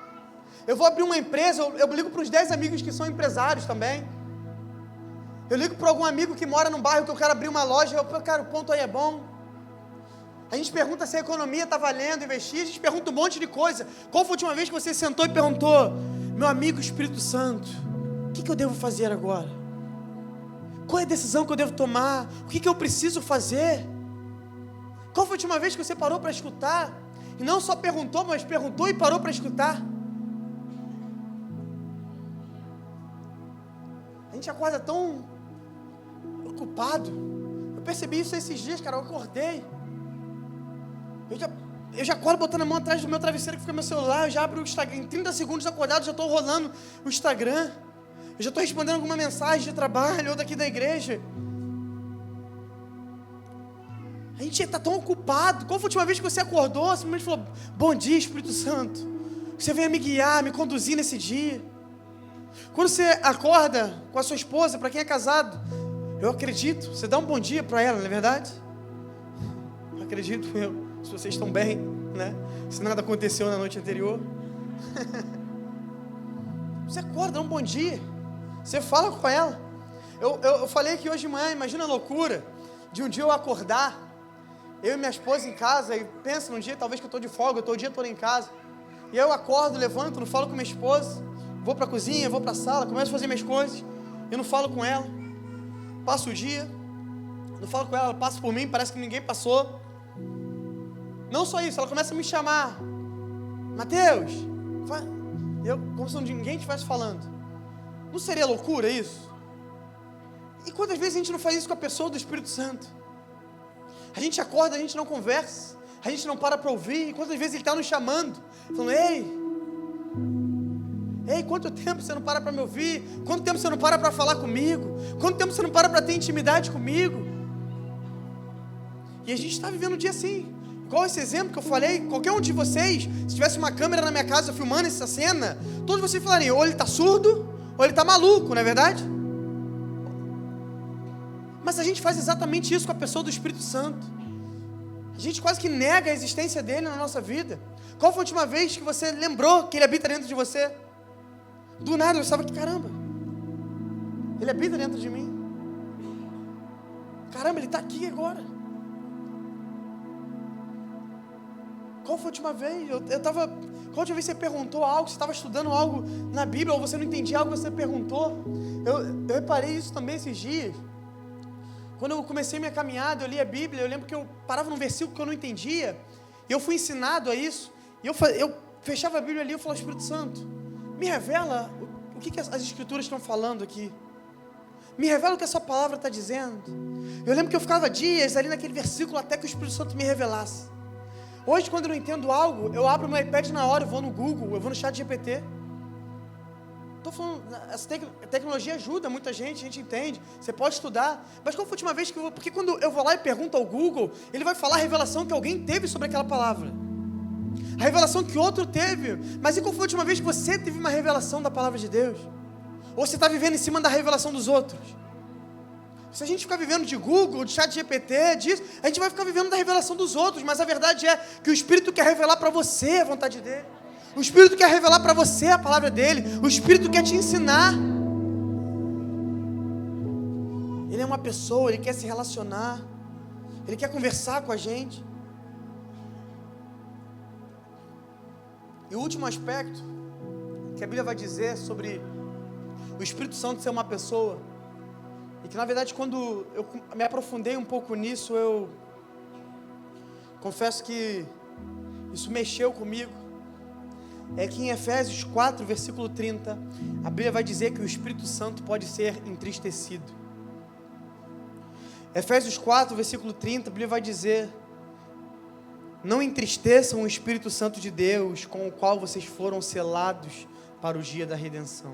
Eu vou abrir uma empresa, eu ligo para os 10 amigos que são empresários também. Eu ligo para algum amigo que mora num bairro que eu quero abrir uma loja, cara, o ponto aí é bom. A gente pergunta se a economia está valendo, investir, a gente pergunta um monte de coisa. Qual foi a última vez que você sentou e perguntou, meu amigo Espírito Santo, o que eu devo fazer agora? Qual é a decisão que eu devo tomar? O que eu preciso fazer? Qual foi a última vez que você parou para escutar? E não só perguntou, mas perguntou e parou para escutar? A gente acorda tão ocupado. Eu percebi isso esses dias, cara. Eu acordei. Eu já acordo botando a mão atrás do meu travesseiro que fica no meu celular. Eu já abro o Instagram. Em 30 segundos acordado, já estou rolando o Instagram. Eu já estou respondendo alguma mensagem de trabalho ou daqui da igreja. A gente está tão ocupado. Qual foi a última vez que você acordou? Simplesmente falou, bom dia, Espírito Santo. Você venha me guiar, me conduzir nesse dia. Quando você acorda com a sua esposa, para quem é casado, eu acredito, você dá um bom dia para ela, não é verdade? Acredito eu, se vocês estão bem, né? Se nada aconteceu na noite anterior. Você acorda, dá um bom dia. Você fala com ela. Eu falei aqui hoje de manhã, imagina a loucura de um dia eu acordar, eu e minha esposa em casa, e pensa num dia talvez que eu estou de folga, eu estou o dia todo em casa, e eu acordo, levanto, não falo com minha esposa, vou para a cozinha, vou para a sala, começo a fazer minhas coisas, eu não falo com ela, passo o dia, não falo com ela, ela passa por mim, parece que ninguém passou. Não só isso, ela começa a me chamar, Mateus, eu, como se ninguém estivesse falando. Não seria loucura isso? E quantas vezes a gente não faz isso com a pessoa do Espírito Santo? A gente acorda, a gente não conversa, a gente não para ouvir, e quantas vezes Ele está nos chamando, falando, ei, quanto tempo você não para me ouvir? Quanto tempo você não para falar comigo? Quanto tempo você não para ter intimidade comigo? E a gente está vivendo um dia assim, igual esse exemplo que eu falei. Qualquer um de vocês, se tivesse uma câmera na minha casa filmando essa cena, todos vocês falariam, ou ele está surdo, ou ele está maluco, não é verdade? Mas a gente faz exatamente isso com a pessoa do Espírito Santo. A gente quase que nega a existência dele na nossa vida. Qual foi a última vez que você lembrou que ele habita dentro de você? Do nada eu estava aqui, caramba, ele habita dentro de mim. Caramba, ele está aqui agora. Qual foi a última vez? Qual a última vez você perguntou algo, você estava estudando algo na Bíblia, ou você não entendia algo, você perguntou? Eu reparei isso também esses dias. Quando eu comecei minha caminhada, eu li a Bíblia, eu lembro que eu parava num versículo que eu não entendia, e eu fui ensinado a isso, e eu fechava a Bíblia ali e eu falava, Espírito Santo, me revela o que as Escrituras estão falando aqui. Me revela o que essa palavra está dizendo. Eu lembro que eu ficava dias ali naquele versículo até que o Espírito Santo me revelasse. Hoje, quando eu não entendo algo, eu abro meu iPad na hora, eu vou no Google, eu vou no ChatGPT. Estou falando, essa tecnologia ajuda muita gente, a gente entende, você pode estudar, mas qual foi a última vez porque quando eu vou lá e pergunto ao Google, ele vai falar a revelação que alguém teve sobre aquela palavra, a revelação que outro teve, mas e qual foi a última vez que você teve uma revelação da palavra de Deus? Ou você está vivendo em cima da revelação dos outros? Se a gente ficar vivendo de Google, de ChatGPT, disso, a gente vai ficar vivendo da revelação dos outros, mas a verdade é que o Espírito quer revelar para você a vontade dele. O Espírito quer revelar para você a palavra dele. O Espírito quer te ensinar. Ele é uma pessoa, ele quer se relacionar. Ele quer conversar com a gente. E o último aspecto que a Bíblia vai dizer sobre o Espírito Santo ser uma pessoa, e que na verdade quando eu me aprofundei um pouco nisso, eu confesso que isso mexeu comigo. É que em Efésios 4, versículo 30, a Bíblia vai dizer que o Espírito Santo pode ser entristecido. Efésios 4, versículo 30, a Bíblia vai dizer: não entristeçam o Espírito Santo de Deus, com o qual vocês foram selados para o dia da redenção.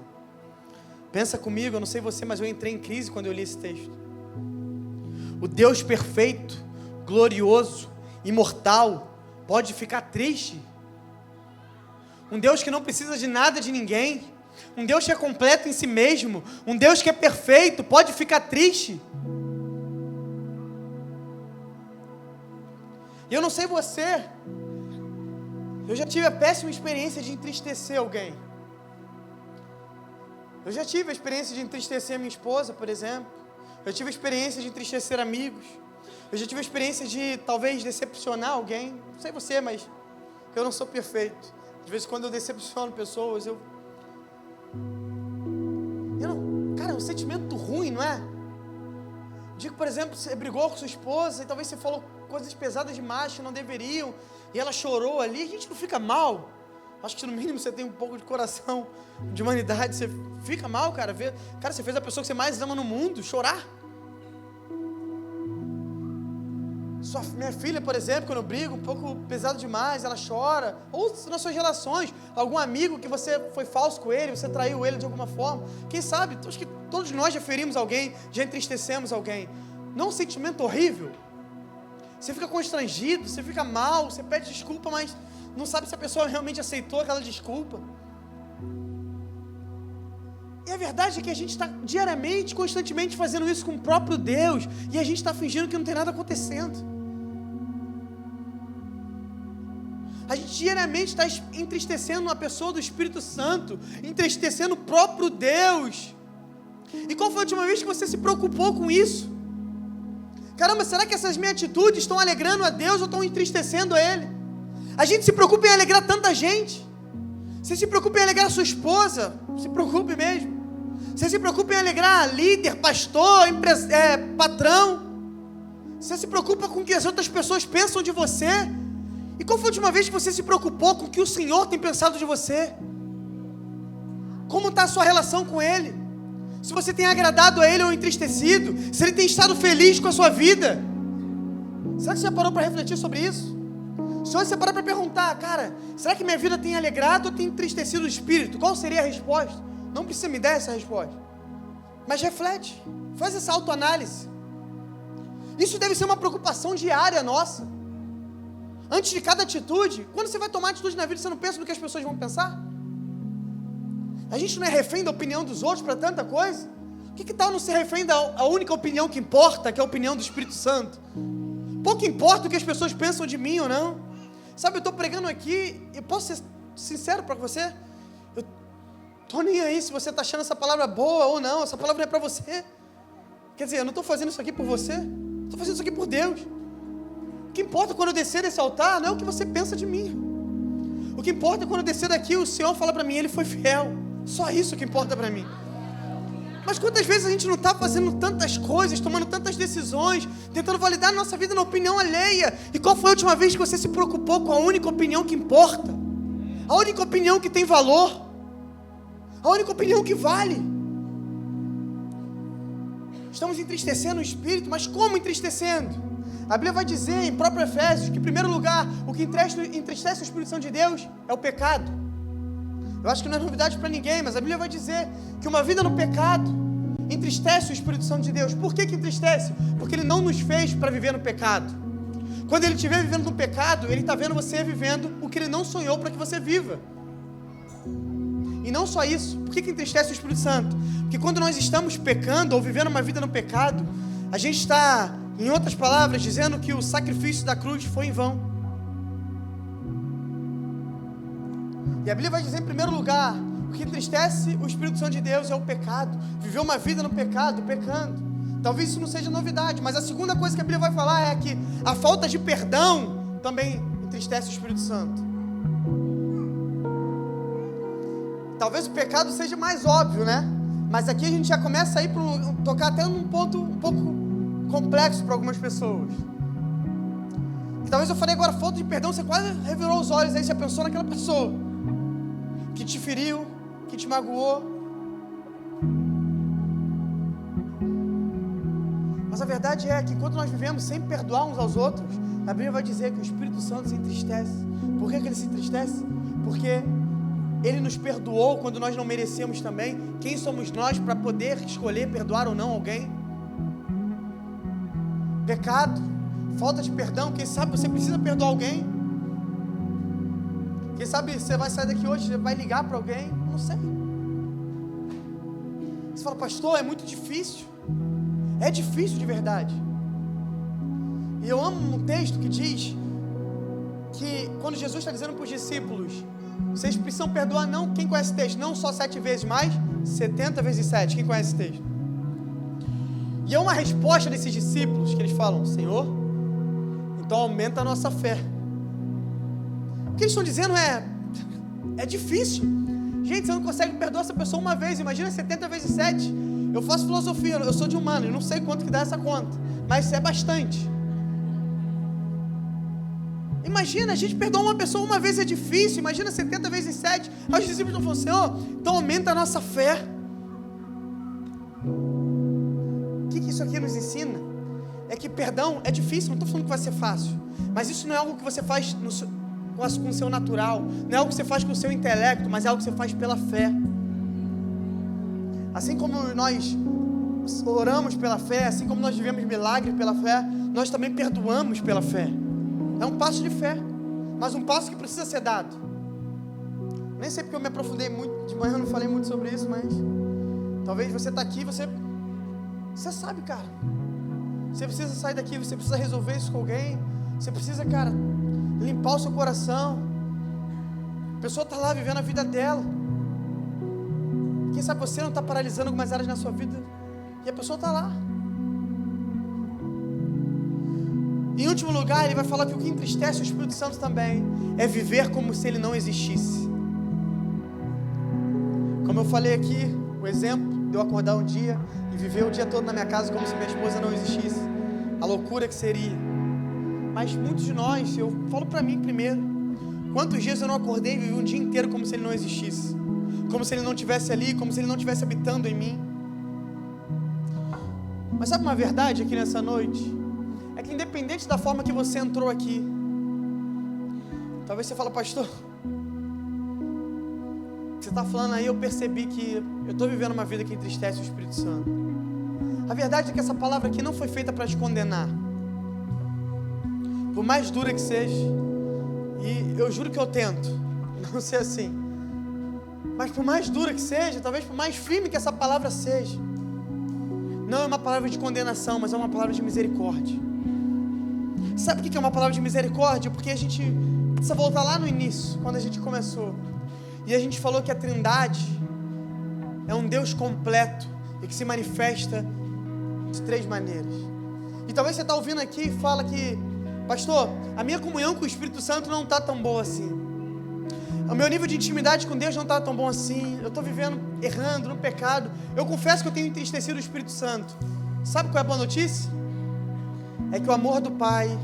Pensa comigo, eu não sei você, mas eu entrei em crise quando eu li esse texto. O Deus perfeito, glorioso, imortal, pode ficar triste? Um Deus que não precisa de nada de ninguém, um Deus que é completo em si mesmo, um Deus que é perfeito, pode ficar triste? E eu não sei você, eu já tive a péssima experiência de entristecer alguém. Eu já tive a experiência de entristecer a minha esposa, por exemplo. Eu tive a experiência de entristecer amigos. Eu já tive a experiência de, talvez, decepcionar alguém. Não sei você, mas eu não sou perfeito. De vez em quando eu decepciono pessoas, Cara, é um sentimento ruim, não é? Digo, por exemplo, você brigou com sua esposa e talvez você falou coisas pesadas demais que não deveriam, e ela chorou ali. A gente não fica mal. Acho que no mínimo você tem um pouco de coração, de humanidade. Você fica mal, cara. Cara, você fez a pessoa que você mais ama no mundo chorar. Minha filha, por exemplo, quando eu brigo um pouco pesado demais, ela chora. Ou nas suas relações, algum amigo que você foi falso com ele, você traiu ele de alguma forma. Quem sabe, acho que todos nós já ferimos alguém, já entristecemos alguém. Não é um sentimento horrível? Você fica constrangido, você fica mal, você pede desculpa, mas não sabe se a pessoa realmente aceitou aquela desculpa. E a verdade é que a gente está diariamente, constantemente fazendo isso com o próprio Deus, e a gente está fingindo que não tem nada acontecendo. A gente diariamente está entristecendo uma pessoa do Espírito Santo, entristecendo o próprio Deus. E qual foi a última vez que você se preocupou com isso? Caramba, será que essas minhas atitudes estão alegrando a Deus ou estão entristecendo a Ele? A gente se preocupa em alegrar tanta gente. Você se preocupa em alegrar a sua esposa, se preocupe mesmo. Você se preocupa em alegrar líder, pastor, patrão. Você se preocupa com o que as outras pessoas pensam de você. E qual foi a última vez que você se preocupou com o que o Senhor tem pensado de você? Como está a sua relação com Ele? Se você tem agradado a Ele ou entristecido? Se Ele tem estado feliz com a sua vida? Será que você já parou para refletir sobre isso? Se você parar para perguntar, cara, será que minha vida tem alegrado ou tem entristecido o Espírito? Qual seria a resposta? Não precisa me dar essa resposta. Mas reflete, faz essa autoanálise. Isso deve ser uma preocupação diária nossa. Antes de cada atitude, quando você vai tomar atitude na vida, você não pensa no que as pessoas vão pensar? A gente não é refém da opinião dos outros para tanta coisa? O que tal não ser refém da única opinião que importa, que é a opinião do Espírito Santo? Pouco importa o que as pessoas pensam de mim ou não. Sabe, eu estou pregando aqui, eu posso ser sincero para você? Eu estou nem aí se você está achando essa palavra boa ou não, essa palavra não é para você. Quer dizer, eu não estou fazendo isso aqui por você, estou fazendo isso aqui por Deus. O que importa quando eu descer desse altar não é o que você pensa de mim. O que importa é quando eu descer daqui, o Senhor fala para mim, Ele foi fiel. Só isso que importa para mim. Mas quantas vezes a gente não está fazendo tantas coisas, tomando tantas decisões, tentando validar a nossa vida na opinião alheia? E qual foi a última vez que você se preocupou com a única opinião que importa? A única opinião que tem valor? A única opinião que vale? Estamos entristecendo o Espírito, mas como entristecendo? A Bíblia vai dizer em próprio Efésios que, em primeiro lugar, o que entristece o Espírito Santo de Deus é o pecado. Eu acho que não é novidade para ninguém, mas a Bíblia vai dizer que uma vida no pecado entristece o Espírito Santo de Deus. Por que entristece? Porque Ele não nos fez para viver no pecado. Quando Ele estiver vivendo no pecado, Ele está vendo você vivendo o que Ele não sonhou para que você viva. E não só isso. Por que entristece o Espírito Santo? Porque quando nós estamos pecando ou vivendo uma vida no pecado, a gente está, em outras palavras, dizendo que o sacrifício da cruz foi em vão. E a Bíblia vai dizer em primeiro lugar, o que entristece o Espírito Santo de Deus é o pecado. Viver uma vida no pecado, pecando. Talvez isso não seja novidade, mas a segunda coisa que a Bíblia vai falar é que a falta de perdão também entristece o Espírito Santo. Talvez o pecado seja mais óbvio, né? Mas aqui a gente já começa a ir tocar até num ponto um pouco complexo para algumas pessoas. E talvez eu falei agora, falta de perdão, você quase revirou os olhos aí, você pensou naquela pessoa que te feriu, que te magoou. Mas a verdade é que enquanto nós vivemos sem perdoar uns aos outros, a Bíblia vai dizer que o Espírito Santo se entristece. Por que ele se entristece? Porque Ele nos perdoou quando nós não merecemos também. Quem somos nós para poder escolher perdoar ou não alguém? Pecado, falta de perdão. Quem sabe você precisa perdoar alguém? Quem sabe você vai sair daqui hoje, você vai ligar para alguém? Não sei. Você fala, pastor, é muito difícil. É difícil de verdade. E eu amo um texto que diz que quando Jesus está dizendo para os discípulos, vocês precisam perdoar não, quem conhece esse texto? Não só 7 vezes mais, 70 vezes 7, quem conhece esse texto? E é uma resposta desses discípulos que eles falam, Senhor, então aumenta a nossa fé. O que eles estão dizendo é difícil. Gente, você não consegue perdoar essa pessoa uma vez, imagina 70 vezes 7. Eu faço filosofia, eu sou de humano, eu não sei quanto que dá essa conta, mas é bastante. Imagina, a gente perdoar uma pessoa uma vez é difícil, imagina 70 vezes 7. Aí os discípulos estão falando, Senhor, então aumenta a nossa fé. O que isso aqui nos ensina? É que perdão é difícil, não estou falando que vai ser fácil, mas isso não é algo que você faz com o seu natural, não é algo que você faz com o seu intelecto, mas é algo que você faz pela fé. Assim como nós oramos pela fé, assim como nós vivemos milagres pela fé, nós também perdoamos pela fé. É um passo de fé, mas um passo que precisa ser dado. Nem sei porque eu me aprofundei muito, de manhã eu não falei muito sobre isso, mas talvez você está aqui, você sabe, cara. Você precisa sair daqui, você precisa resolver isso com alguém. Você precisa, cara, limpar o seu coração. A pessoa está lá vivendo a vida dela. Quem sabe você não está paralisando algumas áreas na sua vida e a pessoa está lá. Em último lugar, ele vai falar que o que entristece o Espírito Santo também é viver como se ele não existisse. Como eu falei aqui, o exemplo de eu acordar um dia e viver o dia todo na minha casa como se minha esposa não existisse. A loucura que seria. Mas muitos de nós, eu falo para mim primeiro, quantos dias eu não acordei e vivi um dia inteiro como se ele não existisse? Como se ele não estivesse ali, como se ele não estivesse habitando em mim. Mas sabe uma verdade aqui nessa noite? É que independente da forma que você entrou aqui, talvez você fale, pastor, você está falando aí, eu percebi que eu estou vivendo uma vida que entristece o Espírito Santo. A verdade é que essa palavra aqui não foi feita para te condenar, por mais dura que seja, e eu juro que eu tento não ser assim, mas por mais dura que seja, talvez por mais firme que essa palavra seja, não é uma palavra de condenação, mas é uma palavra de misericórdia. Sabe o que é uma palavra de misericórdia? Porque a gente precisa voltar lá no início, quando a gente começou, e a gente falou que a Trindade é um Deus completo e que se manifesta de 3 maneiras. E talvez você está ouvindo aqui e fala que, pastor, a minha comunhão com o Espírito Santo não está tão boa assim. O meu nível de intimidade com Deus não está tão bom assim. Eu estou vivendo errando no pecado. Eu confesso que eu tenho entristecido o Espírito Santo. Sabe qual é a boa notícia? É que o amor do Pai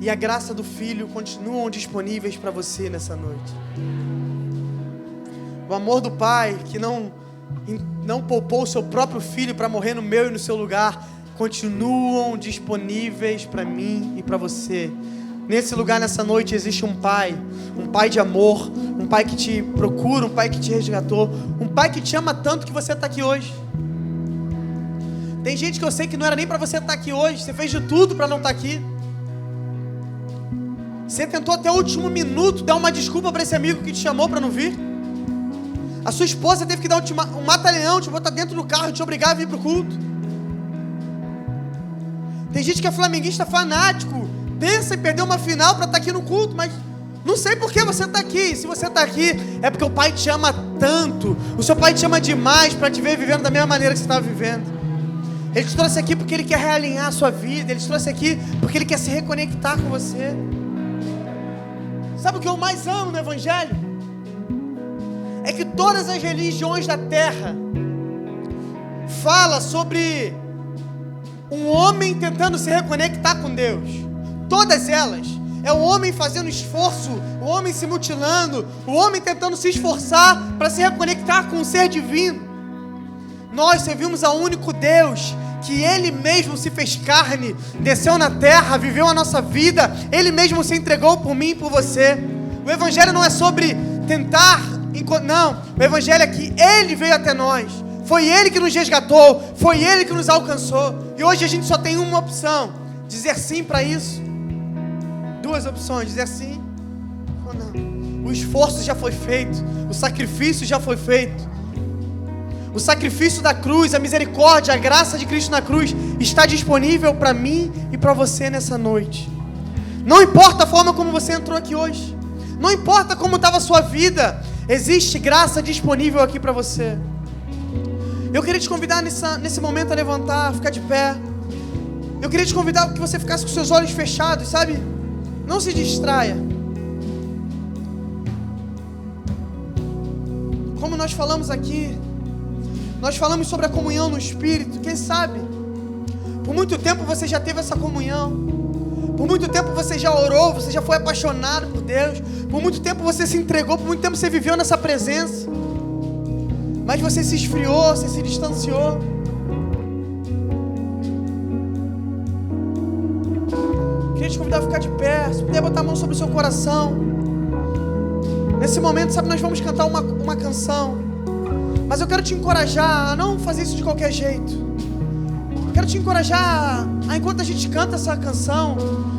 e a graça do Filho continuam disponíveis para você nessa noite. O amor do Pai, que não poupou o seu próprio Filho para morrer no meu e no seu lugar, continuam disponíveis para mim e para você. Nesse lugar, nessa noite, existe um Pai de amor, um Pai que te procura, um Pai que te resgatou, um Pai que te ama tanto que você está aqui hoje. Tem gente que eu sei que não era nem para você estar aqui hoje, você fez de tudo para não estar aqui. Você tentou até o último minuto dar uma desculpa para esse amigo que te chamou para não vir. A sua esposa teve que dar um mata-leão, te botar dentro do carro e te obrigar a vir para o culto. Tem gente que é flamenguista fanático, pensa em perder uma final para estar aqui no culto, mas não sei por que você está aqui. Se você está aqui, é porque o Pai te ama tanto, o seu Pai te ama demais para te ver vivendo da mesma maneira que você estava vivendo. Ele te trouxe aqui porque Ele quer realinhar a sua vida, Ele te trouxe aqui porque Ele quer se reconectar com você. Sabe o que eu mais amo no Evangelho? É que todas as religiões da terra falam sobre um homem tentando se reconectar com Deus. Todas elas. É o homem fazendo esforço, o homem se mutilando, o homem tentando se esforçar para se reconectar com o ser divino. Nós servimos ao único Deus, que Ele mesmo se fez carne, desceu na terra, viveu a nossa vida, Ele mesmo se entregou por mim e por você. O Evangelho não é sobre tentar Não, o Evangelho é que Ele veio até nós. Foi Ele que nos resgatou, foi Ele que nos alcançou. E hoje a gente só tem uma opção: dizer sim para isso. Duas opções: dizer sim ou não. O esforço já foi feito, o sacrifício já foi feito. O sacrifício da cruz, a misericórdia, a graça de Cristo na cruz está disponível para mim e para você nessa noite. Não importa a forma como você entrou aqui hoje, não importa como estava a sua vida, existe graça disponível aqui para você. Eu queria te convidar nesse momento a levantar, a ficar de pé. Eu queria te convidar para que você ficasse com seus olhos fechados, sabe? Não se distraia. Como nós falamos aqui, nós falamos sobre a comunhão no Espírito. Quem sabe, por muito tempo você já teve essa comunhão. Por muito tempo você já orou, você já foi apaixonado por Deus. Por muito tempo você se entregou, por muito tempo você viveu nessa presença. Mas você se esfriou, você se distanciou. Queria te convidar a ficar de pé. Se puder botar a mão sobre o seu coração. Nesse momento, sabe, nós vamos cantar uma canção. Mas eu quero te encorajar a não fazer isso de qualquer jeito. Eu quero te encorajar a, enquanto a gente canta essa canção,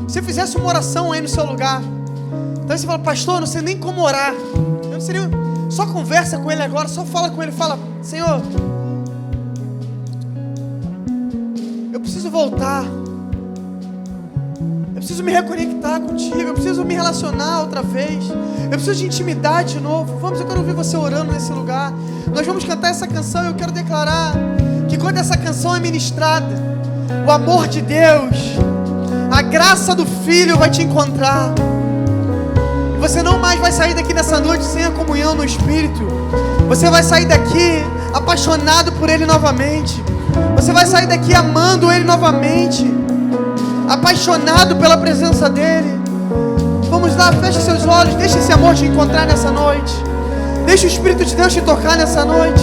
você fizesse uma oração aí no seu lugar. Então você fala: pastor, eu não sei nem como orar. Eu não sei nem... Só conversa com ele agora, só fala com ele. Fala: Senhor, eu preciso voltar. Eu preciso me reconectar contigo. Eu preciso me relacionar outra vez. Eu preciso de intimidade de novo. Vamos, eu quero ouvir você orando nesse lugar. Nós vamos cantar essa canção e eu quero declarar que quando essa canção é ministrada, o amor de Deus, a graça do Filho vai te encontrar. E você não mais vai sair daqui nessa noite sem a comunhão no Espírito. Você vai sair daqui apaixonado por Ele novamente. Você vai sair daqui amando Ele novamente, apaixonado pela presença dEle. Vamos lá, feche seus olhos, deixa esse amor te encontrar nessa noite. Deixa o Espírito de Deus te tocar nessa noite.